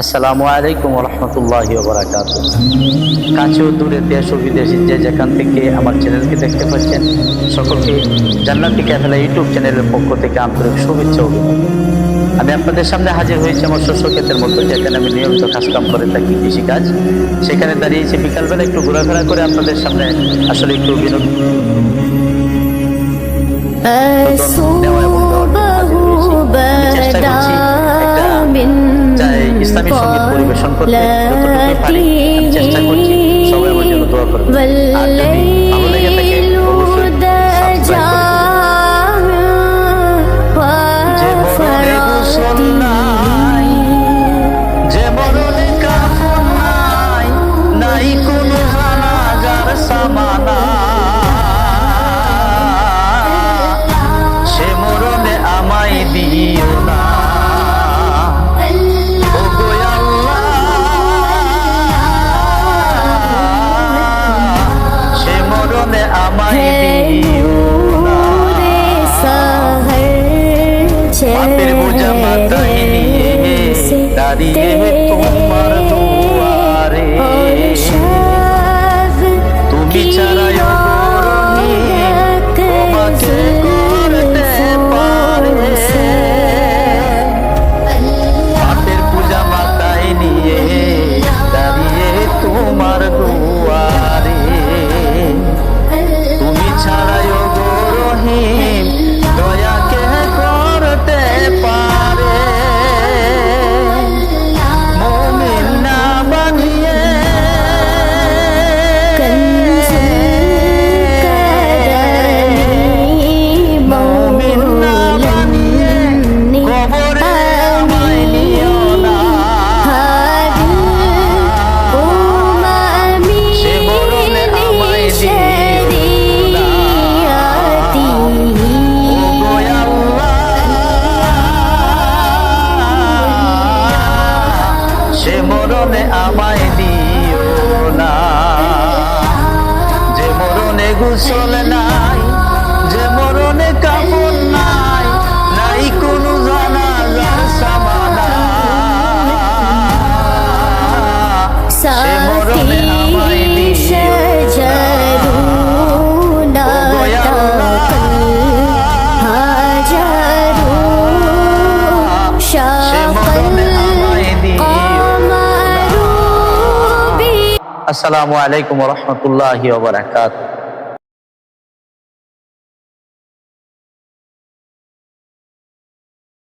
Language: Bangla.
আসসালামু আলাইকুম ওয়া রাহমাতুল্লাহি ওয়া বারাকাতুহু। কাছে ও দূরে, দেশ ও বিদেশে যে যেখান থেকে আমার চ্যানেলকে দেখতে পাচ্ছেন, সকলকে জান্নাতি ক্যাফেলা ইউটিউব চ্যানেলের পক্ষ থেকে আন্তরিক শুভেচ্ছা ও অভিনন্দন। আমি আপনাদের সামনে হাজির হয়েছি আমার শস্য ক্ষেতের মধ্যে, যেখানে আমি নিয়মিত কাজকাম করে থাকি, কৃষিকাজ। সেখানে দাঁড়িয়েছি, বিকালবেলা একটু ঘোরাফেরা করে আপনাদের সামনে আসলে একটু বিনোদন দেওয়া এবং চেষ্টা করছি ইসলামী সঙ্গীত পরিবেশন করতে। যতটুকু পারি আমি চেষ্টা করছি। সবাই আমার জন্য দোয়া করবেন। আর যদি ভালো লেগে থাকে অবশ্যই সাবস্ক্রাইব করবেন। যে মরণে গোসল নাই, যে মরণে কাফন নাই, নাই কোনো জানাজার সামানা, সে মরণে আমায় দিও না। পাপের বোঝা মাথায় নিয়ে দাঁড়িয়ে তোমার দুয়ারে, তুমি ছাড়া তোমাকে করতে পারে। পাপের পূজা মাথায় নিয়ে দাঁড়িয়ে তোমার দুয়ারে, তুমি ছাড়া রহিম দয়াকে করতে পারে। মুমিন না বানিয়ে মুমিন না বানিয়ে কবরে আমায় নিও না। সে মরণে আমায় দিও না। সে মরণে আমায় দিও না। যে মরণে গোসল নাই, যে মরণে কাফন নাই, নাই কোনো জানাজার সামানা, সে মরণে আমায় দিও না। সে মরণে আমায় দিও। আসসালামু আলাইকুম ওয়া রাহমাতুল্লাহি ওয়া বারাকাতুহু।